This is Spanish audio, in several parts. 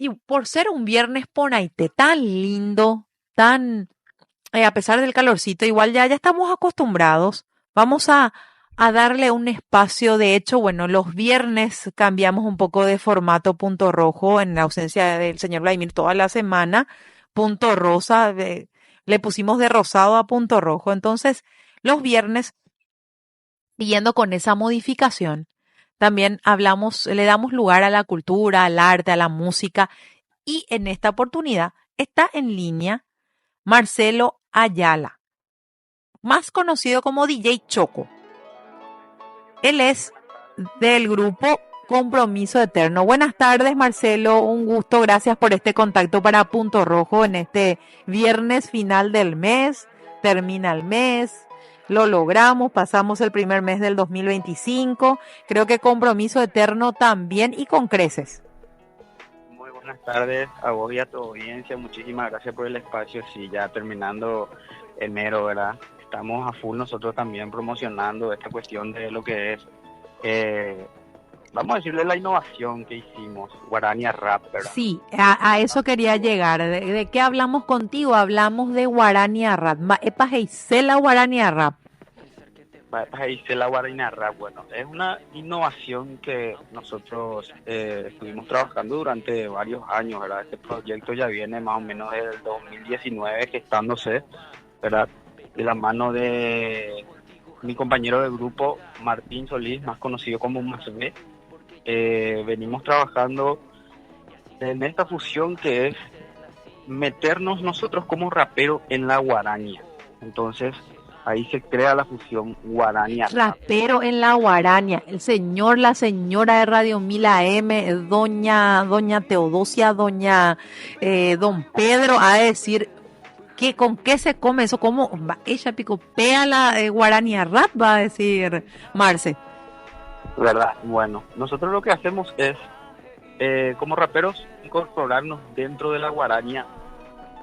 Y por ser un viernes ponaite tan lindo, tan, a pesar del calorcito, igual ya estamos acostumbrados. Vamos a darle un espacio. De hecho, bueno, los viernes cambiamos un poco de formato punto rojo en la ausencia del señor Vladimir toda la semana. Punto rosa, le pusimos de rosado a punto rojo. Entonces, los viernes, siguiendo con esa modificación, también hablamos, le damos lugar a la cultura, al arte, a la música. Y en esta oportunidad está en línea Marcelo Ayala, más conocido como DJ Choco. Él es del grupo Compromiso Eterno. Buenas tardes, Marcelo. Un gusto. Gracias por este contacto para Punto Rojo en este viernes final del mes. Termina el mes. Lo logramos. Pasamos el primer mes del 2025. Creo que Compromiso Eterno también y con creces. Muy buenas tardes a vos y a tu audiencia. Muchísimas gracias por el espacio. Sí, ya terminando enero, ¿verdad? Estamos a full nosotros también promocionando esta cuestión de lo que es, vamos a decirle, la innovación que hicimos, Guarania Rap, ¿verdad? Sí, a eso quería llegar. ¿De qué hablamos contigo? Hablamos de Guarania Rap. Epa, la Guarania Rap. Hice la Guarania Rap, bueno, es una innovación que nosotros estuvimos trabajando durante varios años, ¿verdad? Este proyecto ya viene más o menos del 2019 gestándose, ¿verdad? De la mano de mi compañero de grupo, Martín Solís, más conocido como Masbe. Venimos trabajando en esta fusión que es meternos nosotros como raperos en la guaraña. Entonces, ahí se crea la fusión guaraña. Rapero en la guaraña. El señor, la señora de Radio 1000 AM, doña Teodosia, don Pedro, a decir con qué se come eso, cómo ella picopea la guaraña rap, va a decir Marce. ¿Verdad? Bueno, nosotros lo que hacemos es, como raperos, incorporarnos dentro de la guaraña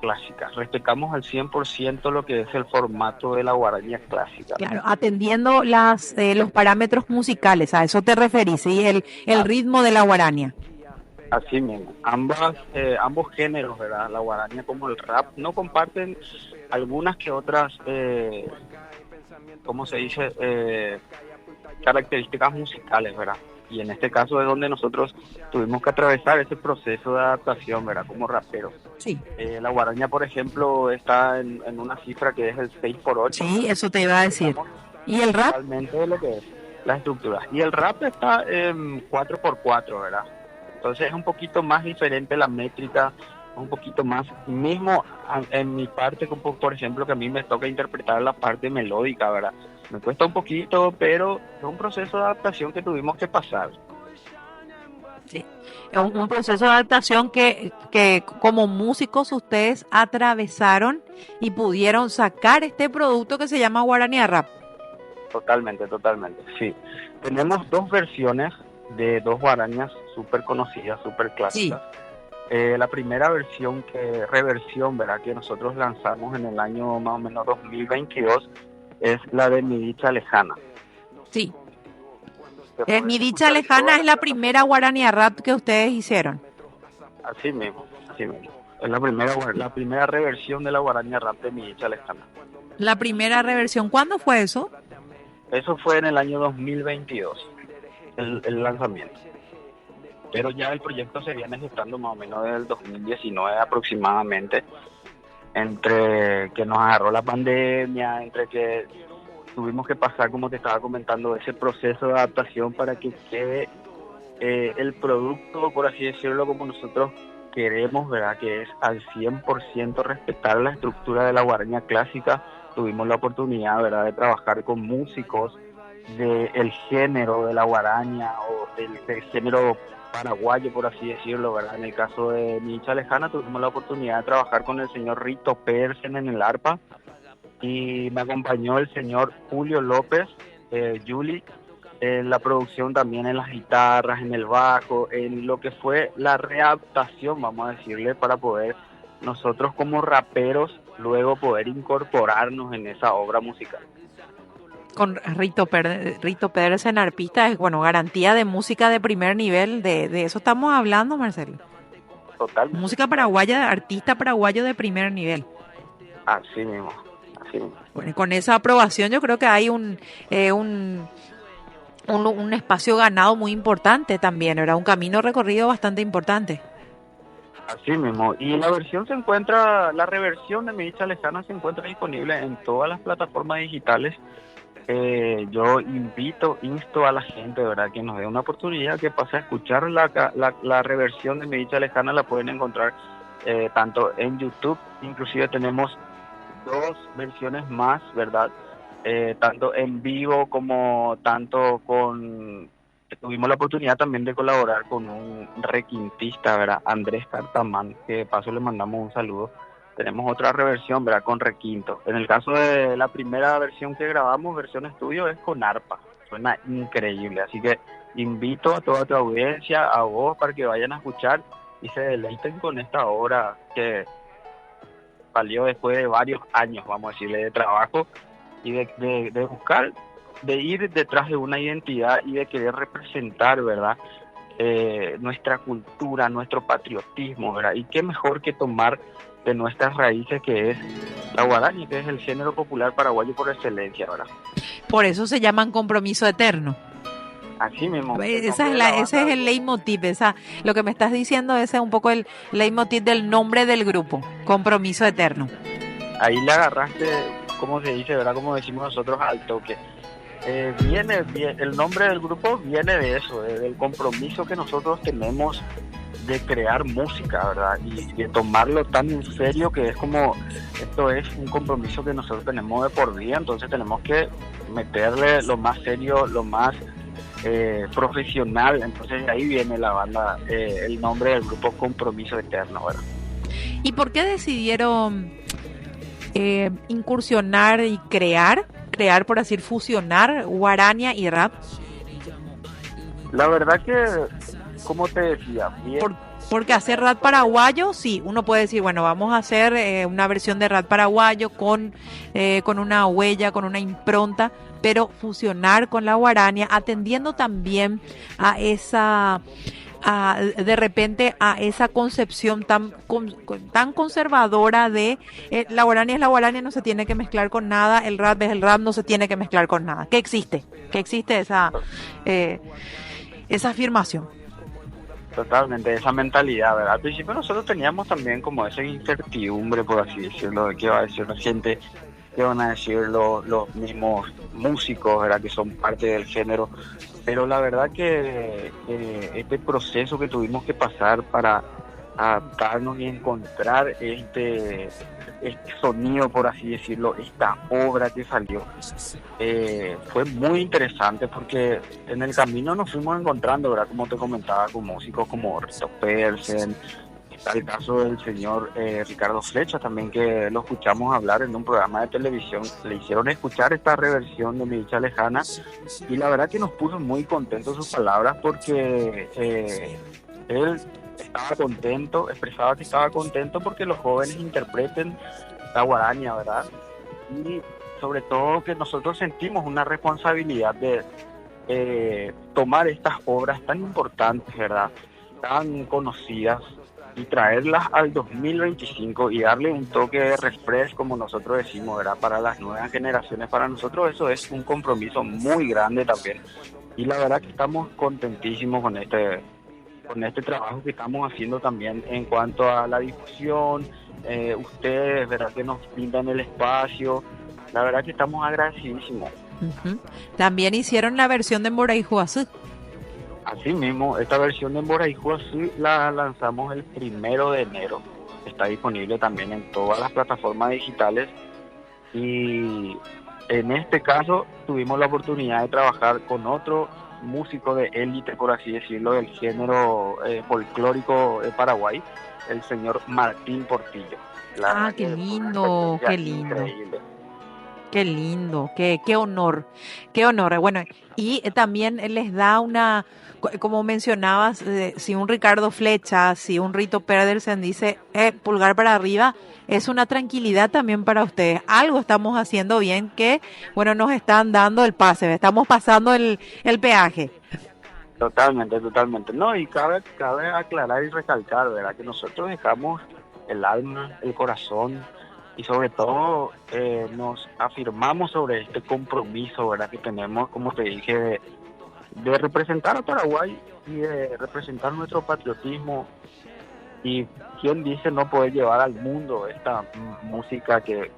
clásica. Respetamos al 100% lo que es el formato de la guaraña clásica. Claro, atendiendo los parámetros musicales, a eso te referís, ¿sí? El ritmo de la guaraña. Así mismo, ambos géneros, ¿verdad? La guaraña como el rap no comparten algunas que otras, ¿cómo se dice? Características musicales, ¿verdad? Y en este caso es donde nosotros tuvimos que atravesar ese proceso de adaptación, ¿verdad? Como raperos. Sí. La guaraña, por ejemplo, está en una cifra que es el 6x8. Sí, eso te iba a decir. ¿Y el rap? Realmente lo que es la estructura. Y el rap está en 4x4, ¿verdad? Entonces es un poquito más diferente la métrica, un poquito más, mismo en mi parte, como por ejemplo, que a mí me toca interpretar la parte melódica, ¿verdad? Me cuesta un poquito, pero es un proceso de adaptación que tuvimos que pasar. Sí, es un proceso de adaptación que como músicos ustedes atravesaron y pudieron sacar este producto que se llama Guarania Rap. Totalmente, sí. Tenemos dos versiones de dos guarañas súper conocidas, súper clásicas. Sí. La primera versión, reversión, ¿verdad? Que nosotros lanzamos en el año más o menos 2022, es la de Mi Dicha Lejana. Sí. Mi Dicha Lejana es la primera Guarania Rap que ustedes hicieron. Así mismo. Es la primera reversión de la Guarania Rap de Mi Dicha Lejana. La primera reversión, ¿cuándo fue eso? Eso fue en el año 2022, el lanzamiento. Pero ya el proyecto se viene gestando más o menos desde el 2019 aproximadamente, entre que nos agarró la pandemia, entre que tuvimos que pasar, como te estaba comentando, ese proceso de adaptación para que quede el producto, por así decirlo, como nosotros queremos, ¿verdad? Que es al 100% respetar la estructura de la guaraña clásica. Tuvimos la oportunidad, ¿verdad?, de trabajar con músicos del género de la guaraña o del género paraguayo, por así decirlo, ¿verdad? En el caso de Mi Dicha Lejana tuvimos la oportunidad de trabajar con el señor Rito Pedersen en el arpa, y me acompañó el señor Julio López, Juli, en la producción también, en las guitarras, en el bajo, en lo que fue la readaptación, vamos a decirle, para poder nosotros como raperos luego poder incorporarnos en esa obra musical. Con Rito Pedersen, arpista, es, bueno, garantía de música de primer nivel, de eso estamos hablando, Marcelo. totalmente. Música paraguaya, artista paraguayo de primer nivel. Así mismo, así mismo. Bueno, y con esa aprobación yo creo que hay un espacio ganado muy importante también, ¿verdad? Un camino recorrido bastante importante. Así mismo. Y la versión se encuentra, la reversión de Mi Dicha Lejana se encuentra disponible en todas las plataformas digitales. Yo insto a la gente, ¿verdad?, que nos dé una oportunidad, que pase a escuchar la reversión de Mi Dicha Lejana. La pueden encontrar tanto en YouTube, inclusive tenemos dos versiones más, ¿verdad? Tanto en vivo como tanto con... Tuvimos la oportunidad también de colaborar con un requintista, ¿verdad? Andrés Cartamán, que de paso le mandamos un saludo. Tenemos otra reversión, ¿verdad?, con requinto. En el caso de la primera versión que grabamos, versión estudio, es con arpa. Suena increíble, así que invito a toda tu audiencia, a vos, para que vayan a escuchar y se deleiten con esta obra que salió después de varios años, vamos a decirle, de trabajo y de buscar, de ir detrás de una identidad y de querer representar, ¿verdad?, nuestra cultura, nuestro patriotismo, ¿verdad? Y qué mejor que tomar de nuestras raíces, que es la guaraña, que es el género popular paraguayo por excelencia, ¿verdad? Por eso se llaman Compromiso Eterno. Así mismo. Ese es el leitmotiv, lo que me estás diciendo, ese es un poco el leitmotiv del nombre del grupo, Compromiso Eterno. Ahí le agarraste, como se dice, ¿verdad?, como decimos nosotros, al toque. El nombre del grupo viene de eso, del compromiso que nosotros tenemos de crear música, ¿verdad? Y de tomarlo tan en serio, que es como, esto es un compromiso que nosotros tenemos de por vida, entonces tenemos que meterle lo más serio, lo más profesional. Entonces de ahí viene la banda, el nombre del grupo, Compromiso Eterno, ¿verdad? ¿Y por qué decidieron incursionar y crear, por así decir, fusionar guaraña y rap? La verdad que, como te decía, porque hacer rap paraguayo, sí, uno puede decir, bueno, vamos a hacer una versión de rap paraguayo con una huella, con una impronta, pero fusionar con la guaraña, atendiendo también a esa... de repente a esa concepción tan conservadora de la guaraña es la guaraña, no se tiene que mezclar con nada, el rap es el rap, no se tiene que mezclar con nada. Que existe esa afirmación. Totalmente, esa mentalidad, ¿verdad? Al principio nosotros teníamos también como esa incertidumbre, por así decirlo, de qué va a decir la gente, qué van a decir los mismos músicos, ¿verdad?, que son parte del género. Pero la verdad que este proceso que tuvimos que pasar para adaptarnos y encontrar este sonido, por así decirlo, esta obra que salió, fue muy interesante, porque en el camino nos fuimos encontrando, ¿verdad?, como te comentaba, con músicos como Rito Persen. Está el caso del señor Ricardo Flecha también, que lo escuchamos hablar en un programa de televisión. Le hicieron escuchar esta reversión de Mi Dicha Lejana y la verdad que nos puso muy contentos sus palabras, porque él estaba contento, expresaba que estaba contento porque los jóvenes interpreten la guaraña, ¿verdad? Y sobre todo que nosotros sentimos una responsabilidad de tomar estas obras tan importantes, ¿verdad?, tan conocidas, y traerlas al 2025 y darle un toque de refresh, como nosotros decimos, ¿verdad?, para las nuevas generaciones. Para nosotros eso es un compromiso muy grande también, y la verdad que estamos contentísimos con este trabajo que estamos haciendo también en cuanto a la difusión. Ustedes, ¿verdad?, que nos brindan el espacio, la verdad que estamos agradecidísimos. Uh-huh. También hicieron la versión de Moraíjuazú. Así mismo, esta versión de Moraíjuazú la lanzamos el 1 de enero. Está disponible también en todas las plataformas digitales. Y en este caso tuvimos la oportunidad de trabajar con otro músico de élite, por así decirlo, del género folclórico de Paraguay, el señor Martín Portillo. Qué lindo, qué lindo. Increíble. Qué lindo, qué honor, qué honor. Bueno, y también les da como mencionabas, si un Ricardo Flecha, si un Rito Pedersen dice pulgar para arriba, es una tranquilidad también para ustedes. Algo estamos haciendo bien, que, bueno, nos están dando el pase, estamos pasando el peaje. Totalmente, totalmente. No, y cabe aclarar y recalcar, ¿verdad? Que nosotros dejamos el alma, el corazón y sobre todo nos afirmamos sobre este compromiso, ¿verdad? Que tenemos, como te dije, de representar a Paraguay y de representar nuestro patriotismo. Y quién dice no poder llevar al mundo esta música que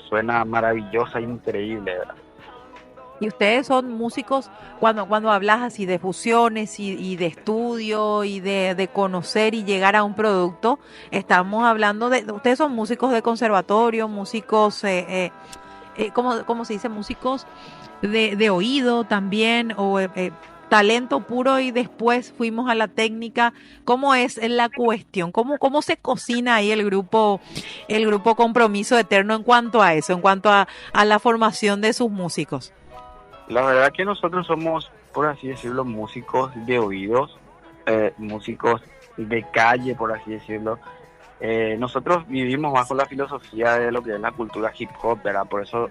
suena maravillosa e increíble, ¿verdad? Y ustedes son músicos, cuando hablas así de fusiones y de estudio y de conocer y llegar a un producto, estamos hablando ustedes son músicos de conservatorio, músicos, ¿cómo se dice? Músicos de oído también, o talento puro y después fuimos a la técnica. ¿Cómo es la cuestión? ¿Cómo se cocina ahí el grupo Compromiso Eterno en cuanto a eso, en cuanto a la formación de sus músicos? La verdad que nosotros somos, por así decirlo, músicos de oídos, músicos de calle, por así decirlo. Nosotros vivimos bajo la filosofía de lo que es la cultura hip hop, ¿verdad? Por eso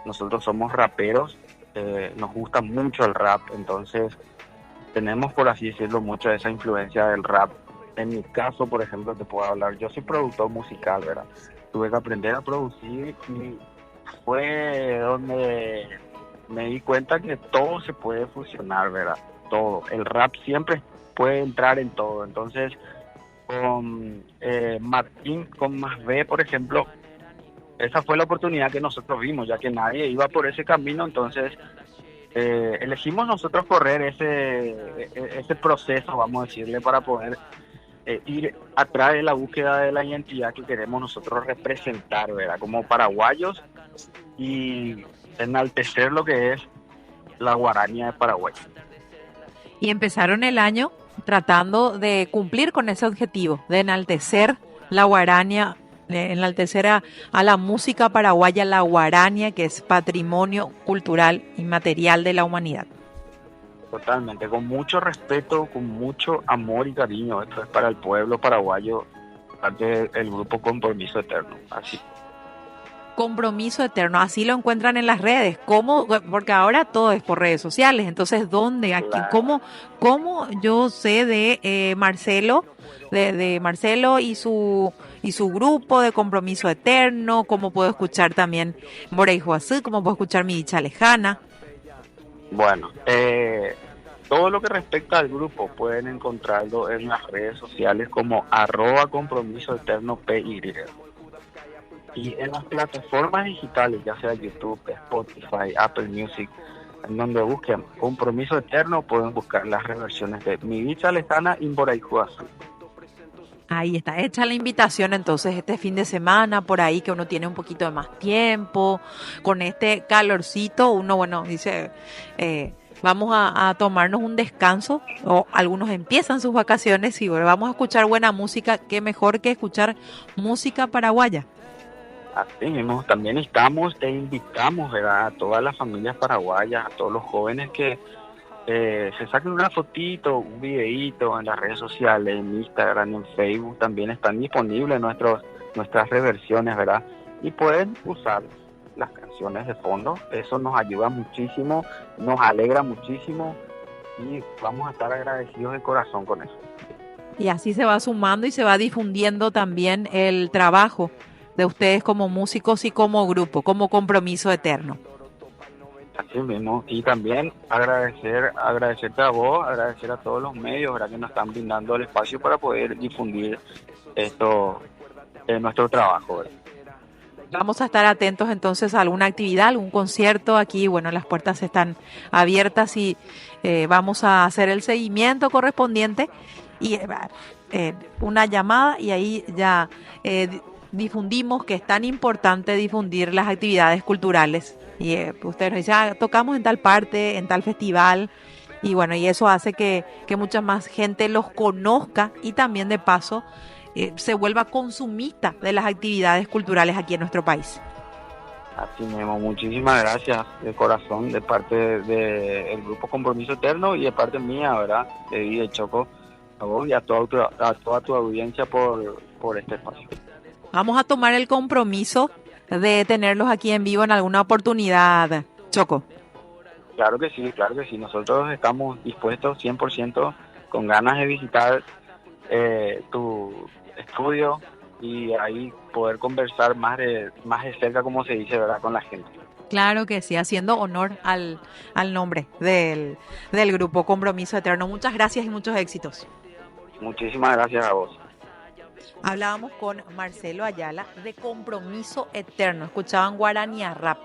nosotros somos raperos, nos gusta mucho el rap, entonces tenemos, por así decirlo, mucha de esa influencia del rap. En mi caso, por ejemplo, te puedo hablar, yo soy productor musical, ¿verdad? Tuve que aprender a producir y fue donde me di cuenta que todo se puede fusionar, ¿verdad? Todo. El rap siempre puede entrar en todo. Entonces, con Martín, con Más B, por ejemplo, esa fue la oportunidad que nosotros vimos, ya que nadie iba por ese camino, entonces elegimos nosotros correr ese proceso, vamos a decirle, para poder ir atrás de la búsqueda de la identidad que queremos nosotros representar, ¿verdad? Como paraguayos y enaltecer lo que es la guaraña de Paraguay. Y empezaron el año tratando de cumplir con ese objetivo, de enaltecer la guaraña, de enaltecer a la música paraguaya, la guaraña, que es patrimonio cultural inmaterial de la humanidad. Totalmente, con mucho respeto, con mucho amor y cariño. Esto es para el pueblo paraguayo, parte del grupo Compromiso Eterno. Así. Compromiso Eterno, así lo encuentran en las redes. ¿Cómo? Porque ahora todo es por redes sociales. Entonces, ¿dónde? Aquí, Claro. cómo yo sé de Marcelo, de Marcelo y su grupo de Compromiso Eterno? ¿Cómo puedo escuchar también Morey Huazú? ¿Cómo puedo escuchar Mi Dicha Lejana? Bueno, todo lo que respecta al grupo pueden encontrarlo en las redes sociales como @compromiso eterno PY. Y en las plataformas digitales, ya sea YouTube, Spotify, Apple Music, en donde busquen Compromiso Eterno, pueden buscar las reversiones de Mi Dicha Lejana y Boraijú Azul. Ahí está hecha la invitación entonces este fin de semana, por ahí que uno tiene un poquito de más tiempo, con este calorcito, uno, bueno, dice, vamos a tomarnos un descanso, o algunos empiezan sus vacaciones y bueno, vamos a escuchar buena música, qué mejor que escuchar música paraguaya. Así mismo, también estamos e invitamos, ¿verdad?, a todas las familias paraguayas, a todos los jóvenes que se saquen una fotito, un videíto en las redes sociales, en Instagram, en Facebook, también están disponibles nuestras reversiones, ¿verdad? Y pueden usar las canciones de fondo, eso nos ayuda muchísimo, nos alegra muchísimo y vamos a estar agradecidos de corazón con eso. Y así se va sumando y se va difundiendo también el trabajo de ustedes como músicos y como grupo, como Compromiso Eterno. Así mismo, y también agradecerte a vos, agradecer a todos los medios, ¿verdad?, que nos están brindando el espacio para poder difundir esto, nuestro trabajo, ¿verdad? Vamos a estar atentos entonces a alguna actividad, algún concierto aquí. Bueno, las puertas están abiertas y vamos a hacer el seguimiento correspondiente y una llamada y ahí ya difundimos que es tan importante difundir las actividades culturales. Y ustedes nos dicen, tocamos en tal parte, en tal festival. Y bueno, y eso hace que mucha más gente los conozca y también de paso se vuelva consumista de las actividades culturales aquí en nuestro país. Así mismo, muchísimas gracias de corazón de parte del Grupo Compromiso Eterno y de parte mía, ¿verdad?, de Choco, a vos y a toda tu audiencia por este espacio. Vamos a tomar el compromiso de tenerlos aquí en vivo en alguna oportunidad, Choco. claro que sí. Nosotros estamos dispuestos 100% con ganas de visitar tu estudio y ahí poder conversar más de cerca, como se dice, ¿verdad? Con la gente. Claro que sí, haciendo honor al nombre del grupo Compromiso Eterno. Muchas gracias y muchos éxitos. Muchísimas gracias a vos. Hablábamos con Marcelo Ayala de Compromiso Eterno. Escuchaban Guaraní Rap.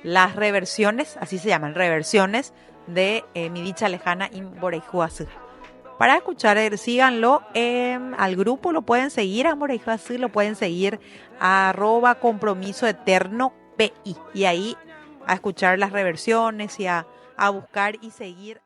Las reversiones, así se llaman, reversiones de Mi Dicha Lejana in Boreijuazú. Para escuchar, síganlo al grupo, lo pueden seguir, a Boreijuazú, lo pueden seguir a @compromiso eterno PI. Y ahí a escuchar las reversiones y a buscar y seguir